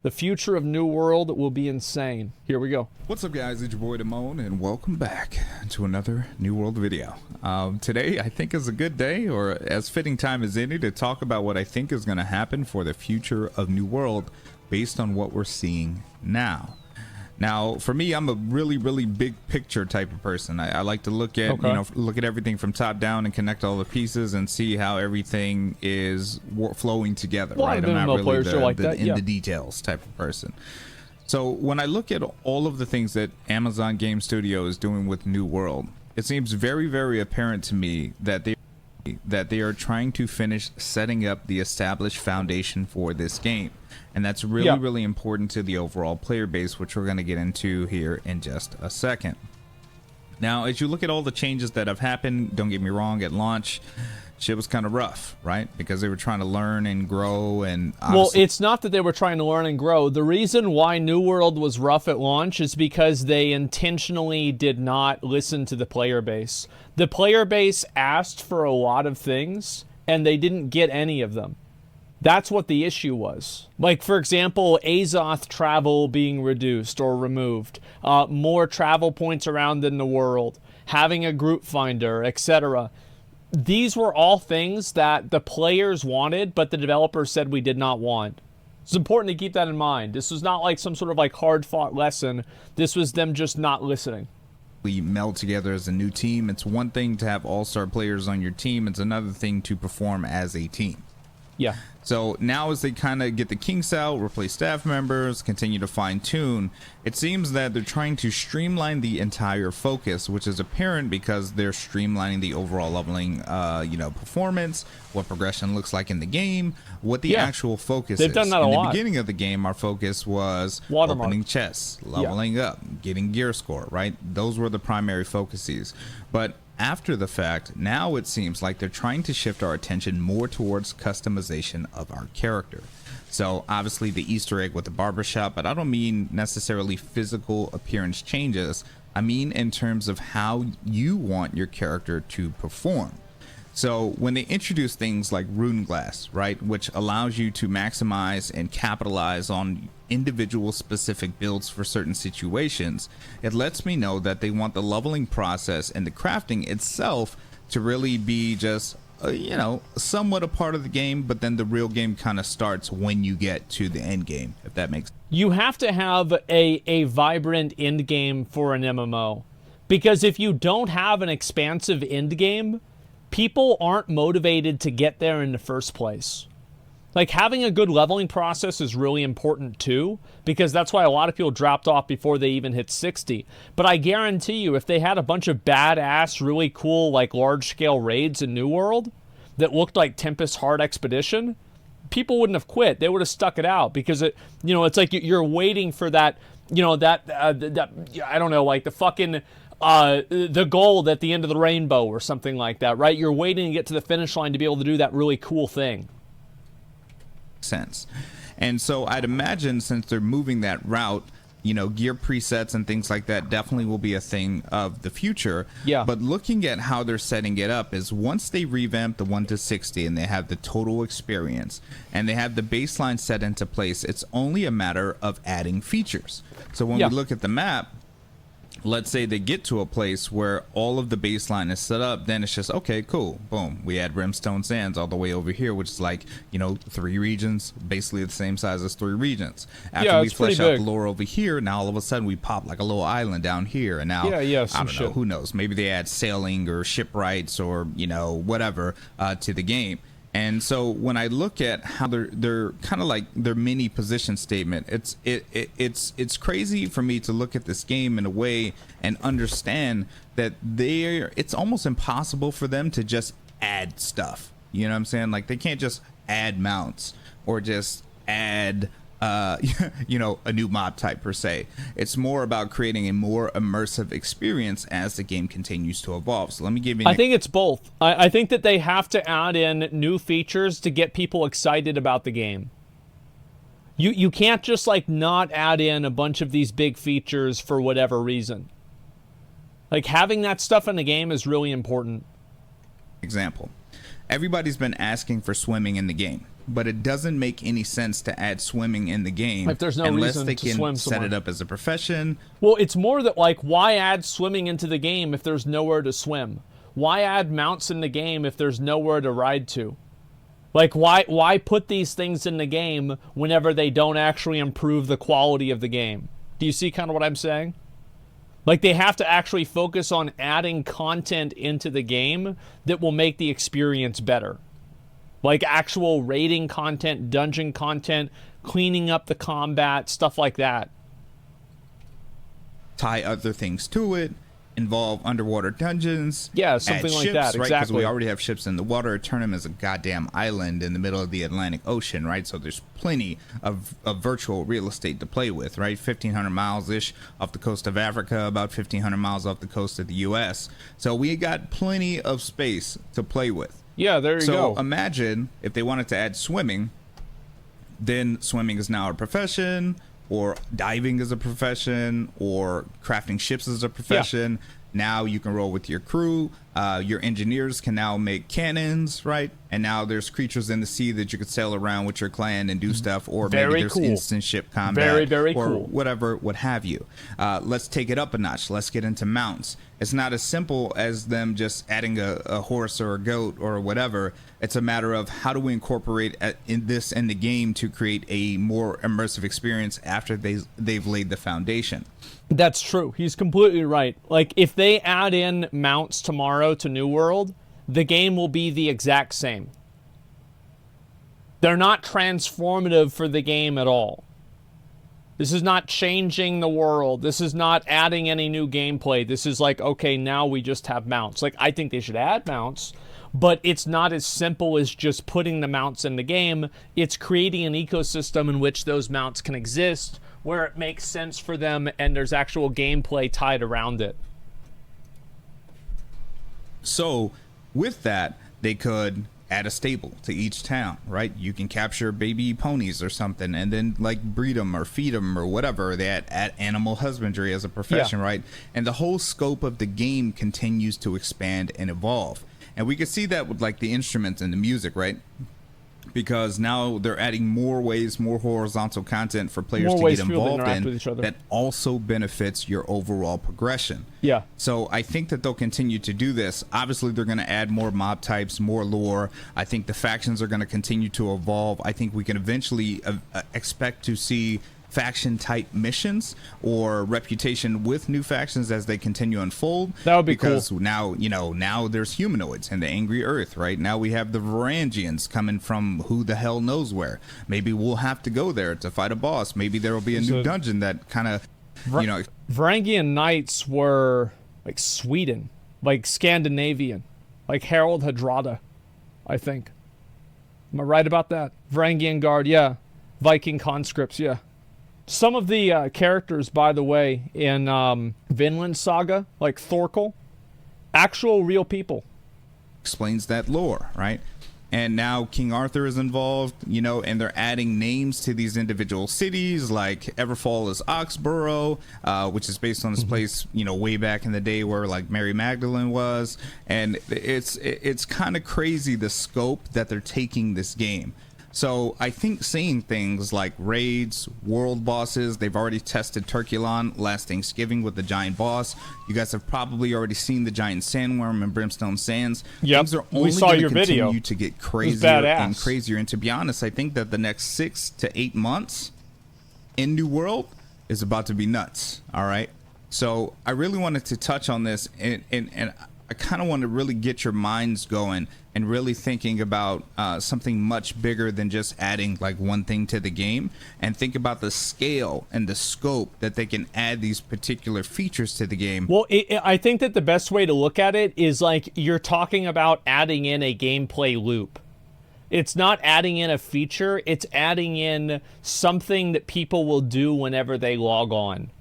The future of New World will be insane. Here we go. What's up, guys? It's your boy Damone, and welcome back to another New World video. Today, I think, is a good day, or as fitting time as any, to talk about what I think is going to happen for the future of New World based on what we're seeing now. Now, for me, I'm a really big picture type of person. I like to look at, look at everything from top down and connect all the pieces and see how everything is flowing together. Right? I'm not really the details type of person. So when I look at all of the things that Amazon Game Studio is doing with New World, it seems very apparent to me that they are trying to finish setting up the established foundation for this game. And that's really important to the overall player base, which we're going to get into here in just a second. Now, as you look at all the changes that have happened, don't get me wrong, at launch, shit was kind of rough, right? Because they were trying to learn and grow. And well, it's not that they were trying to learn and grow. The reason why New World was rough at launch is because they intentionally did not listen to the player base. The player base asked for a lot of things, and they didn't get any of them. That's what the issue was. Like, for example, Azoth travel being reduced or removed, more travel points around in the world, having a group finder, etc. These were all things that the players wanted, but the developers said we did not want. It's important to keep that in mind. This was not like some sort of like hard-fought lesson. This was them just not listening. We meld together as a new team. It's one thing to have all-star players on your team. It's another thing to perform as a team. Yeah. So now as they kind of get the kinks out, replace staff members, continue to fine tune, it seems that they're trying to streamline the entire focus, which is apparent because they're streamlining the overall leveling, performance, what progression looks like in the game, what the actual focus is. They've done that a lot. In the beginning of the game, our focus was opening chests, leveling up, getting gear score, right? Those were the primary focuses. But after the fact, now it seems like they're trying to shift our attention more towards customization of our character. So obviously the Easter egg with the barbershop, but I don't mean necessarily physical appearance changes. I mean in terms of how you want your character to perform. So when they introduce things like Rune Glass, right, which allows you to maximize and capitalize on individual specific builds for certain situations, it lets me know that they want the leveling process and the crafting itself to really be just somewhat a part of the game, but then the real game kind of starts when you get to the end game, if that makes sense. You have to have a vibrant end game for an MMO, because if you don't have an expansive end game, people aren't motivated to get there in the first place. Like, having a good leveling process is really important too, because that's why a lot of people dropped off before they even hit 60. But I guarantee you, if they had a bunch of badass, really cool, like, large-scale raids in New World that looked like Tempest Hard Expedition, people wouldn't have quit. They would have stuck it out, because it's like you're waiting for that, I don't know, like the fucking the gold at the end of the rainbow or something like that, right? You're waiting to get to the finish line to be able to do that really cool thing. Sense. And so I'd imagine, since they're moving that route, gear presets and things like that definitely will be a thing of the future. Yeah. But looking at how they're setting it up is, once they revamp the 1 to 60 and they have the total experience and they have the baseline set into place, it's only a matter of adding features. So when we look at the map, let's say they get to a place where all of the baseline is set up, then it's just, okay, cool, boom, we add Brimstone Sands all the way over here, which is like, 3 regions, basically the same size as 3 regions. After we flesh out the lore over here, now all of a sudden we pop like a little island down here, and now, I don't know, who knows, maybe they add sailing or shipwrights or, whatever, to the game. And so when I look at how they're kind of like their mini position statement, it's crazy for me to look at this game in a way and understand that it's almost impossible for them to just add stuff. You know what I'm saying? Like, they can't just add mounts or just add a new mob type per se. It's more about creating a more immersive experience as the game continues to evolve. So let me give you I think it's both. I think that they have to add in new features to get people excited about the game. You can't just like not add in a bunch of these big features for whatever reason. Like, having that stuff in the game is really important. Example. Everybody's been asking for swimming in the game, but it doesn't make any sense to add swimming in the game if there's no unless reason they to can swim set somewhere. it up as a profession. Well, it's more that, like, why add swimming into the game if there's nowhere to swim? Why add mounts in the game if there's nowhere to ride to? Like, why put these things in the game whenever they don't actually improve the quality of the game? Do you see kind of what I'm saying? Like, they have to actually focus on adding content into the game that will make the experience better. Like actual raiding content, dungeon content, cleaning up the combat, stuff like that. Tie other things to it, involve underwater dungeons. Yeah, something like ships, that, right? Because exactly. we already have ships in the water. Turn them as a goddamn island in the middle of the Atlantic Ocean, right? So there's plenty of virtual real estate to play with, right? 1,500 miles-ish off the coast of Africa, about 1,500 miles off the coast of the U.S. So we got plenty of space to play with. Yeah, there you go. So imagine if they wanted to add swimming, then swimming is now a profession, or diving is a profession, or crafting ships is a profession. Yeah. Now you can roll with your crew. Your engineers can now make cannons, right? And now there's creatures in the sea that you could sail around with your clan and do stuff, or maybe there's instant ship combat, very or cool. whatever, what have you. Let's take it up a notch. Let's get into mounts. It's not as simple as them just adding a horse or a goat or whatever. It's a matter of how do we incorporate in the game to create a more immersive experience after they've laid the foundation. That's true. He's completely right. Like, if they add in mounts tomorrow to New World, the game will be the exact same. They're not transformative for the game at all. This is not changing the world. This is not adding any new gameplay. This is like, okay, now we just have mounts. Like, I think they should add mounts, but it's not as simple as just putting the mounts in the game. It's creating an ecosystem in which those mounts can exist, where it makes sense for them and there's actual gameplay tied around it. So with that, they could add a stable to each town, right? You can capture baby ponies or something and then like breed them or feed them or whatever. They add animal husbandry as a profession, right? And the whole scope of the game continues to expand and evolve. And we can see that with like the instruments and the music, right? Because now they're adding more ways, more horizontal content for players to get involved in that also benefits your overall progression. Yeah. So I think that they'll continue to do this. Obviously, they're going to add more mob types, more lore. I think the factions are going to continue to evolve. I think we can eventually expect to see faction type missions or reputation with new factions as they continue to unfold. That would be cool. Because now there's humanoids in the Angry Earth, right? Now we have the Varangians coming from who the hell knows where. Maybe we'll have to go there to fight a boss. Maybe there will be a new dungeon that kind of, Varangian knights were like Sweden, like Scandinavian, like Harald Hardrada, I think. Am I right about that? Varangian Guard, yeah. Viking conscripts, yeah. Some of the characters, by the way, in Vinland Saga, like Thorkel, actual real people. Explains that lore, right? And now King Arthur is involved, and they're adding names to these individual cities, like Everfall is Oxborough, which is based on this place, way back in the day where like Mary Magdalene was. And it's kind of crazy the scope that they're taking this game. So I think seeing things like raids, world bosses, they've already tested Turkulon last Thanksgiving with the giant boss. You guys have probably already seen the giant sandworm in Brimstone Sands. Yep, things are only going to continue to get crazier and crazier. And to be honest, I think that the next 6 to 8 months in New World is about to be nuts. All right. So I really wanted to touch on this and I kind of want to really get your minds going and really thinking about something much bigger than just adding like one thing to the game, and think about the scale and the scope that they can add these particular features to the game. Well, I think that the best way to look at it is like you're talking about adding in a gameplay loop. It's not adding in a feature, it's adding in something that people will do whenever they log on.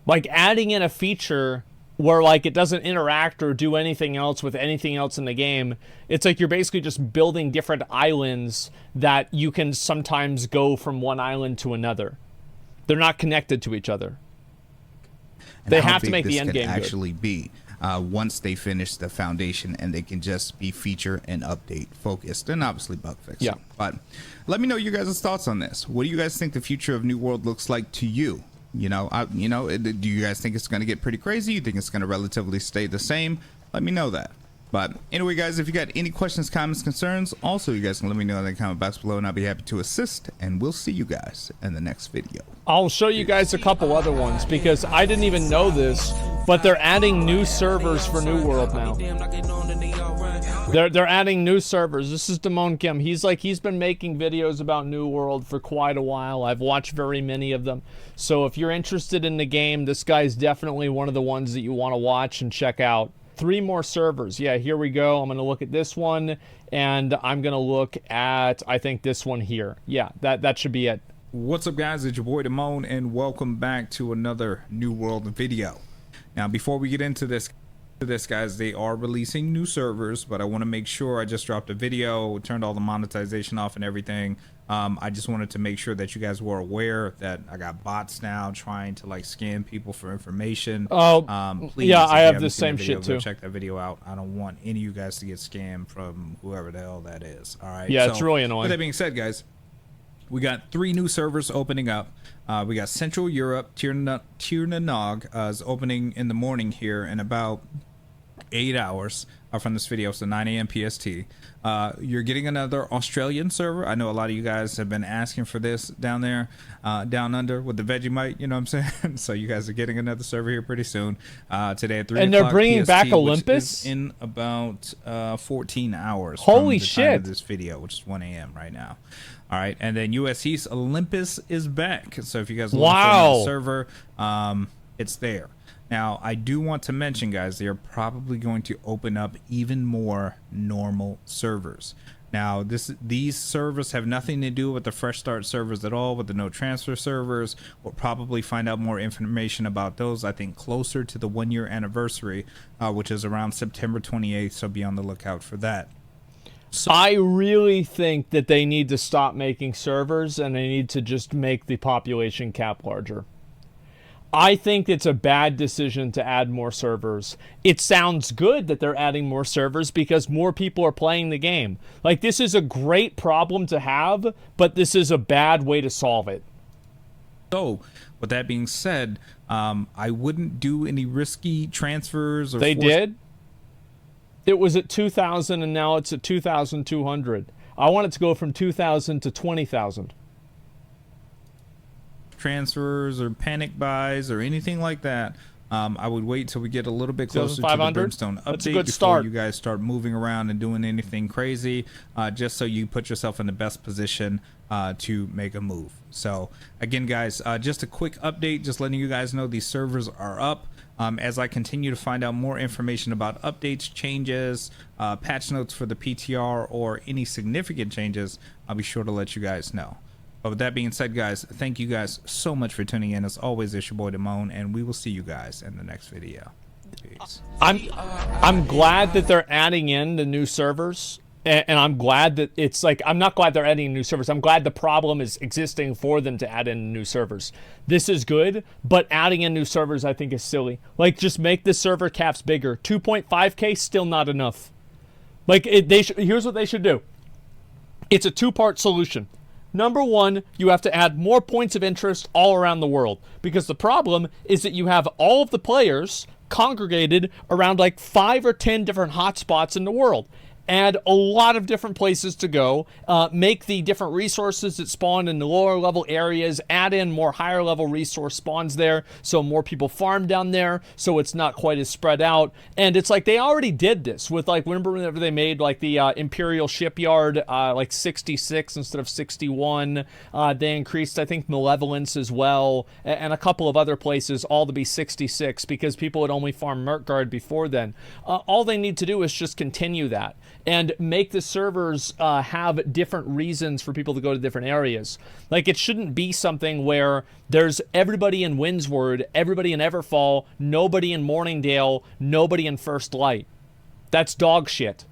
Like adding in a feature where like it doesn't interact or do anything else with anything else in the game. It's like you're basically just building different islands that you can sometimes go from one island to another. They're not connected to each other. And they have to make the end game actually be. once they finish the foundation, and they can just be feature and update focused, and obviously bug fixing. Yeah. But let me know your guys' thoughts on this. What do you guys think the future of New World looks like to you? You know, do you guys think it's going to get pretty crazy? You think it's going to relatively stay the same? Let me know that. But anyway, guys, if you got any questions, comments, concerns, also you guys can let me know in the comment box below, and I'll be happy to assist. And we'll see you guys in the next video. I'll show you guys a couple other ones because I didn't even know this, but they're adding new servers for New World now. They're adding new servers. This is Damon Kim. He's been making videos about New World for quite a while. I've watched very many of them. So if you're interested in the game, this guy's definitely one of the ones that you want to watch and check out. 3 more servers. Yeah, here we go. I'm going to look at this one, and I'm going to look at, I think, this one here. Yeah, that should be it. What's up, guys? It's your boy Damon, and welcome back to another New World video. Now, before we get into this, guys, they are releasing new servers, but I want to make sure I just dropped a video, turned all the monetization off and everything. I just wanted to make sure that you guys were aware that I got bots now trying to like scam people for information. Oh, please, yeah, I have the same shit too. Check that video out. I don't want any of you guys to get scammed from whoever the hell that is. All right. Yeah, it's really annoying. With that being said, guys, we got 3 new servers opening up. We got Central Europe, Tirnanog is opening in the morning here in about 8 hours from this video, so 9 a.m. PST. You're getting another Australian server. I know a lot of you guys have been asking for this down there, down under with the Vegemite, you know what I'm saying? So you guys are getting another server here pretty soon. Today at 3 and they're bringing PST, back Olympus in about 14 hours. Holy from the shit! time of this video, which is 1 a.m. right now. All right, and then US East Olympus is back. So if you guys are looking for the server, it's there. Now, I do want to mention, guys, they are probably going to open up even more normal servers. Now, these servers have nothing to do with the fresh start servers at all, with the no transfer servers. We'll probably find out more information about those, I think, closer to the 1-year anniversary, which is around September 28th, so be on the lookout for that. So I really think that they need to stop making servers, and they need to just make the population cap larger. I think it's a bad decision to add more servers. It sounds good that they're adding more servers because more people are playing the game. Like, this is a great problem to have, but this is a bad way to solve it. So, with that being said, I wouldn't do any risky transfers. They did? It was at 2,000 and now it's at 2,200. I want it to go from 2,000 to 20,000. Transfers or panic buys or anything like that. I would wait till we get a little bit closer to the Brimstone update before you guys start moving around and doing anything crazy, just so you put yourself in the best position to make a move. So again, guys, just a quick update, just letting you guys know these servers are up. As I continue to find out more information about updates, changes, patch notes for the PTR, or any significant changes, I'll be sure to let you guys know. But with that being said, guys, thank you guys so much for tuning in. As always, it's your boy Damon, and we will see you guys in the next video. Peace. I'm glad that they're adding in the new servers, and I'm glad that it's like, I'm not glad they're adding new servers. I'm glad the problem is existing for them to add in new servers. This is good, but adding in new servers I think is silly. Like, just make the server caps bigger. 2.5K still not enough. Like, here's what they should do. It's a 2-part solution. Number 1, you have to add more points of interest all around the world, because the problem is that you have all of the players congregated around like 5 or 10 different hotspots in the world. Add a lot of different places to go, make the different resources that spawn in the lower level areas, add in more higher level resource spawns there so more people farm down there so it's not quite as spread out. And it's like they already did this with, like, whenever they made like the Imperial Shipyard like 66 instead of 61. They increased, I think, Malevolence as well, and a couple of other places, all to be 66 because people had only farmed Merkgard before then. All they need to do is just continue that and make the servers have different reasons for people to go to different areas. Like, it shouldn't be something where there's everybody in Windsward, everybody in Everfall, nobody in Morningdale, nobody in First Light. That's dog shit.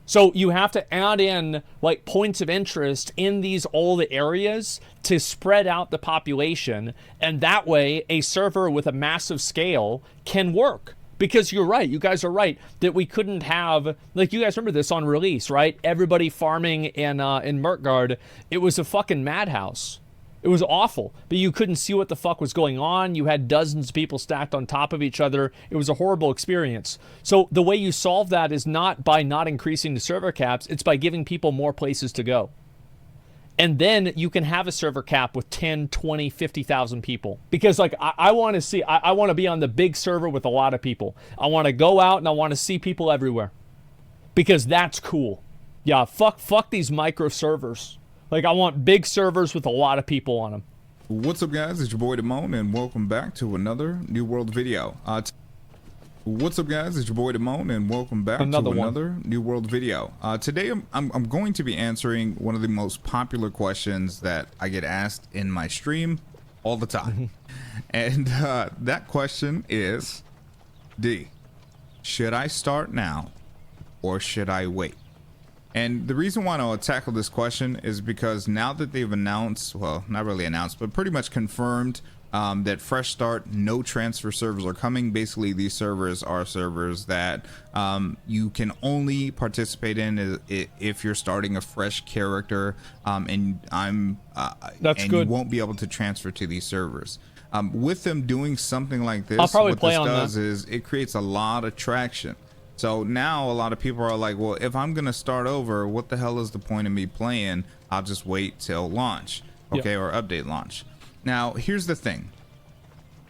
So you have to add in, like, points of interest in these old areas to spread out the population, and that way a server with a massive scale can work. Because you're right, you guys are right, that we couldn't have, like, you guys remember this on release, right? Everybody farming in Mirkgard, it was a fucking madhouse. It was awful, but you couldn't see what the fuck was going on. You had dozens of people stacked on top of each other. It was a horrible experience. So the way you solve that is not by not increasing the server caps, it's by giving people more places to go. And then you can have a server cap with 10, 20, 50,000 people. Because, like, I want to see, I want to be on the big server with a lot of people. I want to go out and I want to see people everywhere. Because that's cool. Yeah, fuck these micro servers. Like, I want big servers with a lot of people on them. What's up, guys? It's your boy Damone, and welcome back to another New World video. What's up, guys? It's your boy Damone, and welcome back to another New World video. Today, I'm going to be answering one of the most popular questions that I get asked in my stream all the time. And that question is, D, should I start now or should I wait? And the reason why I'll tackle this question is because now that they've announced, well, not really announced, but pretty much confirmed that Fresh Start, no transfer servers are coming. Basically, these servers are servers that you can only participate in if you're starting a fresh character, and That's good. You won't be able to transfer to these servers. With them doing something like this, I'll probably what play this on does that. is it creates a lot of traction. So now a lot of people are like, well, if I'm going to start over, what the hell is the point of me playing? I'll just wait till launch, okay, or update launch. Now, here's the thing.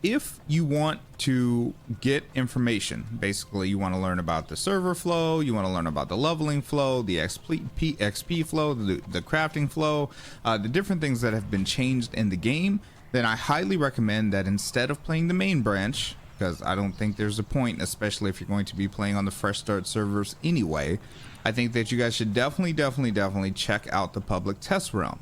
If you want to get information, basically you want to learn about the server flow, you want to learn about the leveling flow, the XP flow, the crafting flow, the different things that have been changed in the game, then I highly recommend that instead of playing the main branch, because I don't think there's a point, especially if you're going to be playing on the Fresh Start servers anyway, I think that you guys should definitely check out the public test realm.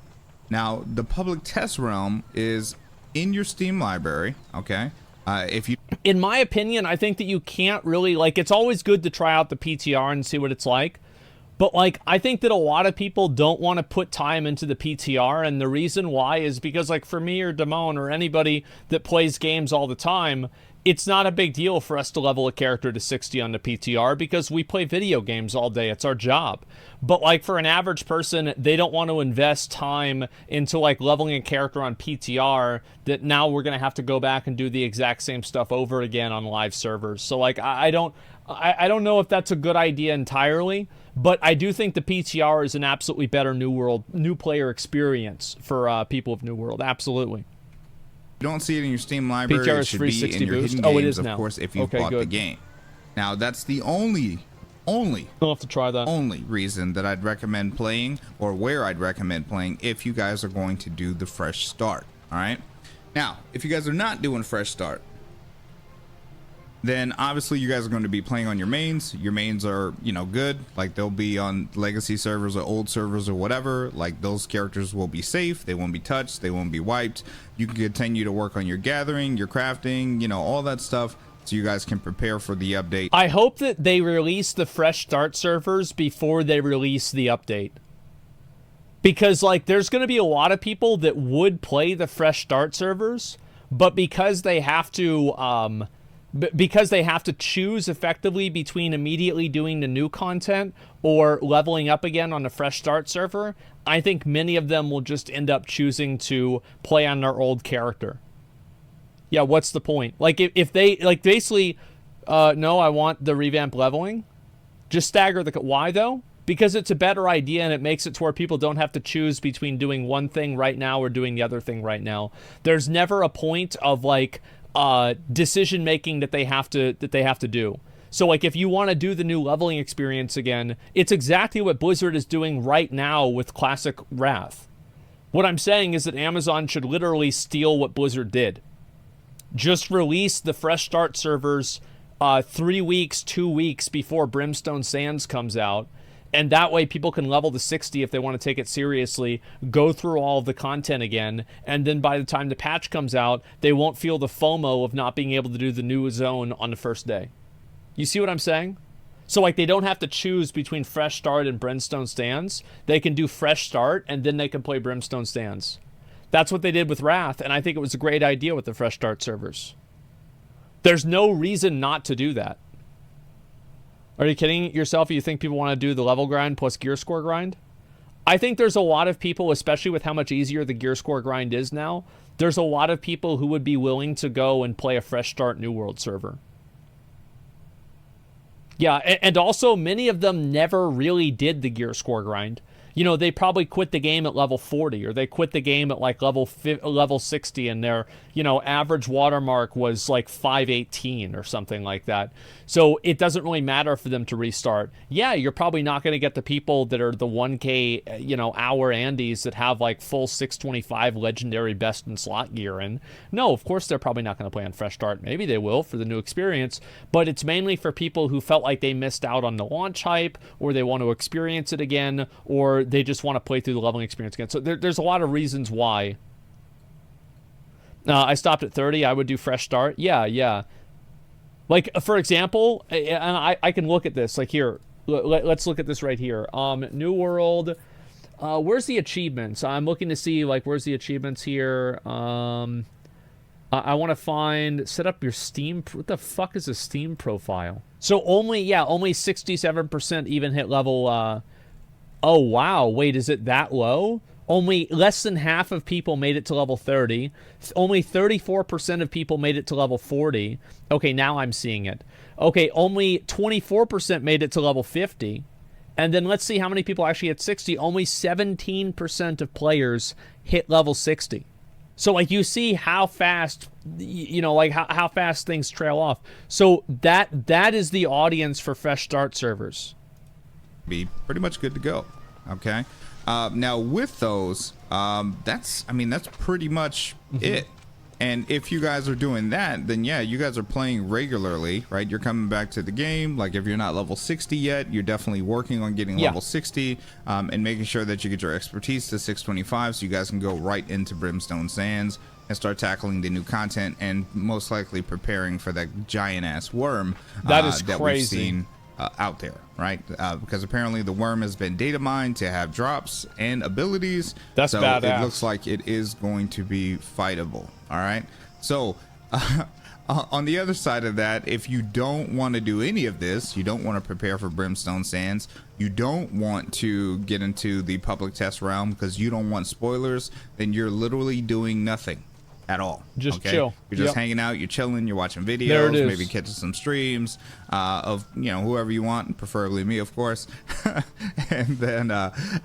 Now, the public test realm is in your Steam library, okay? If you, in my opinion, I think that you can't really, like, it's always good to try out the PTR and see what it's like. But, like, I think that a lot of people don't want to put time into the PTR, and the reason why is because, like, for me or Damone or anybody that plays games all the time, it's not a big deal for us to level a character to 60 on the PTR because we play video games all day. It's our job. But, like, for an average person, they don't want to invest time into, like, leveling a character on PTR that now we're going to have to go back and do the exact same stuff over again on live servers. So, like, I don't know if that's a good idea entirely, but I do think the PTR is an absolutely better new player experience for people of New World. Absolutely. you don't see it in your Steam library, PTR it is should free be in 60 your boost. hidden Oh, it games, is of now. course, if you Okay, bought the good. game. Now, that's the only I'll have to try that. only reason that I'd recommend playing, or where I'd recommend playing, if you guys are going to do the Fresh Start. All right. Now, if you guys are not doing Fresh Start, then obviously you guys are going to be playing on your mains. Your mains are, you know, good. Like, they'll be on legacy servers or old servers or whatever. Like, those characters will be safe. They won't be touched. They won't be wiped. You can continue to work on your gathering, your crafting, you know, all that stuff, so you guys can prepare for the update. I hope that they release the Fresh Start servers before they release the update. Because, like, there's going to be a lot of people that would play the Fresh Start servers, but because they have to, choose effectively between immediately doing the new content or leveling up again on the Fresh Start server, I think many of them will just end up choosing to play on their old character. Yeah, what's the point? Like, if they, like, basically, no, I want the revamp leveling. Just stagger the... Why, though? Because it's a better idea, and it makes it to where people don't have to choose between doing one thing right now or doing the other thing right now. There's never a point of, like, decision making that they have to do. So, like, if you want to do the new leveling experience again, it's exactly what Blizzard is doing right now with Classic Wrath. What I'm saying is that Amazon should literally steal what Blizzard did. Just release the Fresh Start servers 3 weeks, 2 weeks before Brimstone Sands comes out, and that way people can level to 60 if they want to take it seriously, go through all of the content again, and then by the time the patch comes out, they won't feel the FOMO of not being able to do the new zone on the first day. You see what I'm saying? So, like, they don't have to choose between Fresh Start and Brimstone Sands. They can do Fresh Start, and then they can play Brimstone Sands. That's what they did with Wrath, and I think it was a great idea with the Fresh Start servers. There's no reason not to do that. Are you kidding yourself? You think people want to do the level grind plus gear score grind? I think there's a lot of people, especially with how much easier the gear score grind is now, there's a lot of people who would be willing to go and play a fresh start New World server. Yeah, and also many of them never really did the gear score grind. You know, they probably quit the game at level 40, or they quit the game at like level 60, and their, you know, average watermark was like 518 or something like that. So it doesn't really matter for them to restart. Yeah, you're probably not going to get the people that are the 1K, you know, hour Andes that have like full 625 legendary best in slot gear in. No, of course they're probably not going to play on fresh start. Maybe they will for the new experience, but it's mainly for people who felt like they missed out on the launch hype, or they want to experience it again, or they just want to play through the leveling experience again. So there's a lot of reasons why. I stopped at 30. I would do fresh start. Yeah. Like, for example, and I can look at this. Like, here, let's look at this right here. New World. Where's the achievements? I'm looking to see, like, where's the achievements here? I want to find, set up your Steam. What the fuck is a Steam profile? So only 67% even hit level, oh, wow. Wait, is it that low? Only less than half of people made it to level 30. Only 34% of people made it to level 40. Okay, now I'm seeing it. Okay, only 24% made it to level 50. And then let's see how many people actually hit 60. Only 17% of players hit level 60. So, like, you see how fast, you know, like, how fast things trail off. So that is the audience for fresh start servers. Be pretty much good to go. Okay. Now with those, that's pretty much it. And if you guys are doing that, then yeah, you guys are playing regularly, right? You're coming back to the game. Like, if you're not level 60 yet, you're definitely working on getting level 60, and making sure that you get your expertise to 625, so you guys can go right into Brimstone Sands and start tackling the new content, and most likely preparing for that giant ass worm that is that crazy. we've seen out there, right? Because apparently the worm has been data mined to have drops and abilities. That's so badass. It looks like it is going to be fightable. All right. So on the other side of that, if you don't want to do any of this, you don't want to prepare for Brimstone Sands, you don't want to get into the public test realm because you don't want spoilers, then you're literally doing nothing at all. Just chill. You're just hanging out, you're chilling, you're watching There it videos, is. maybe catching some streams of, you know, whoever you want, preferably me, of course. And then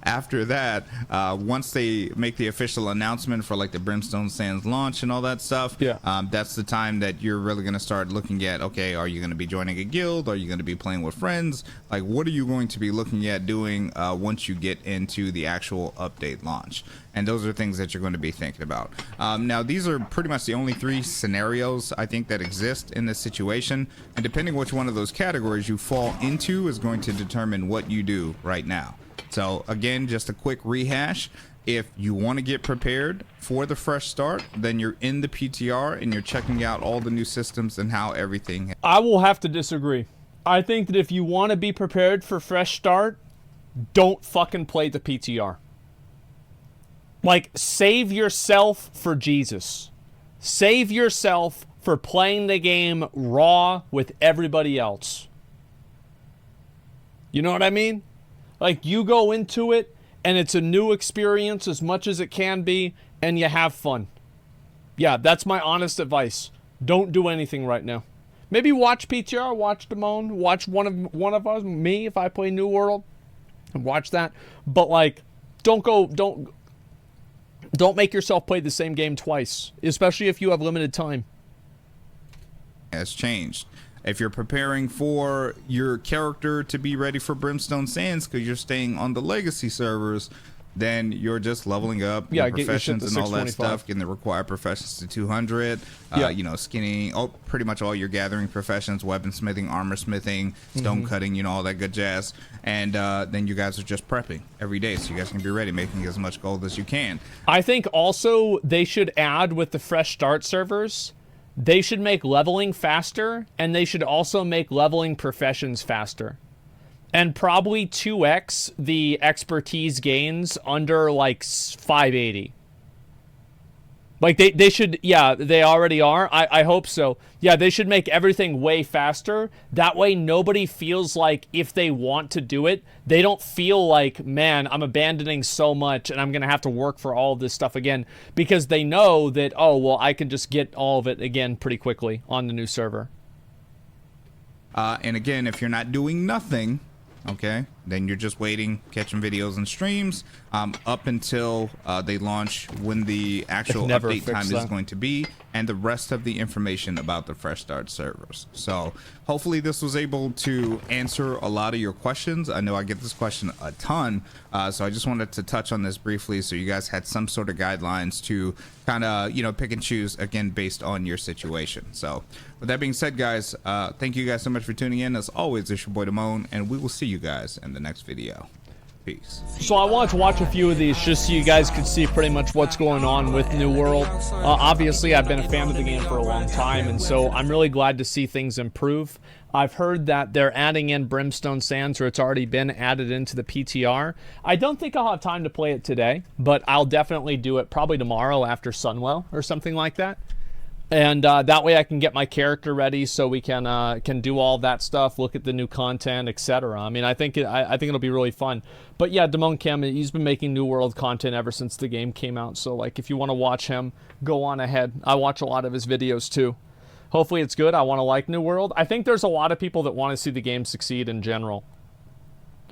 after that, once they make the official announcement for like the Brimstone Sands launch and all that stuff, that's the time that you're really going to start looking at, okay, are you going to be joining a guild? Are you going to be playing with friends? Like, what are you going to be looking at doing once you get into the actual update launch? And those are things that you're going to be thinking about. Now, these are pretty much the only three scenarios I think that exist in this situation. And depending which one of those categories you fall into is going to determine what you do right now. So again, just a quick rehash. If you want to get prepared for the fresh start, then you're in the PTR and you're checking out all the new systems and how everything. I will have to disagree. I think that if you want to be prepared for fresh start, don't fucking play the PTR. Like, save yourself for Jesus. Save yourself for playing the game raw with everybody else. You know what I mean? Like, you go into it, and it's a new experience as much as it can be, and you have fun. Yeah, that's my honest advice. Don't do anything right now. Maybe watch PTR, watch Damone, watch one of us, me, if I play New World, and watch that. But, like, don't make yourself play the same game twice, especially if you have limited time. Has changed. If you're preparing for your character to be ready for Brimstone Sands because you're staying on the legacy servers, then you're just leveling up your professions and all that stuff, getting the required professions to 200. You know, skinning, pretty much all your gathering professions, weaponsmithing, armor smithing, stone cutting, you know, all that good jazz. And then you guys are just prepping every day, so you guys can be ready, making as much gold as you can. I think also they should add with the fresh start servers, they should make leveling faster, and they should also make leveling professions faster. And probably 2x the expertise gains under, like, 580. Like, they should, yeah, they already are. I hope so. Yeah, they should make everything way faster. That way nobody feels like if they want to do it, they don't feel like, man, I'm abandoning so much and I'm going to have to work for all of this stuff again. Because they know that, oh, well, I can just get all of it again pretty quickly on the new server. And again, if you're not doing nothing, okay, then you're just waiting, catching videos and streams up until they launch, when the actual update time is going to be, and the rest of the information about the Fresh Start servers. So hopefully this was able to answer a lot of your questions. I know I get this question a ton, so I just wanted to touch on this briefly so you guys had some sort of guidelines to kind of, you know, pick and choose, again, based on your situation. So with that being said, guys, thank you guys so much for tuning in. As always, it's your boy Damone, and we will see you guys in the next video. Peace. So I wanted to watch a few of these just so you guys could see pretty much what's going on with New World. Obviously, I've been a fan of the game for a long time, and so I'm really glad to see things improve. I've heard that they're adding in Brimstone Sands, or it's already been added into the PTR. I don't think I'll have time to play it today, but I'll definitely do it probably tomorrow after Sunwell or something like that. And that way I can get my character ready so we can do all that stuff, look at the new content, etc. I mean, I think it'll be really fun. But yeah, Damone Kim, he's been making New World content ever since the game came out. So like, if you want to watch him, go on ahead. I watch a lot of his videos too. Hopefully it's good. I want to like New World. I think there's a lot of people that want to see the game succeed in general.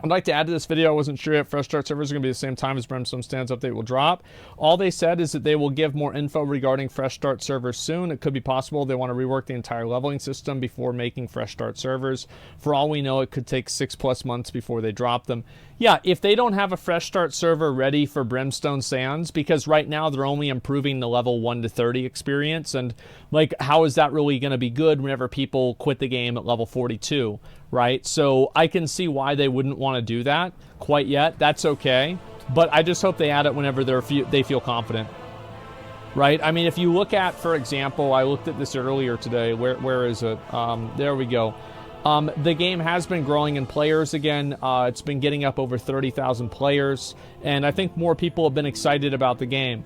I'd like to add to this video, I wasn't sure if Fresh Start servers are going to be the same time as Brimstone Stands update will drop. All they said is that they will give more info regarding Fresh Start servers soon. It could be possible they want to rework the entire leveling system before making Fresh Start servers. For all we know, it could take 6+ months before they drop them. Yeah, if they don't have a Fresh Start server ready for Brimstone Sands, because right now they're only improving the level 1 to 30 experience, and like, how is that really going to be good whenever people quit the game at level 42, right? So I can see why they wouldn't want to do that quite yet. That's okay, but I just hope they add it whenever they feel confident, right? I mean, if you look at, for example, I looked at this earlier today. Where is it? There we go. The game has been growing in players again. It's been getting up over 30,000 players, and I think more people have been excited about the game.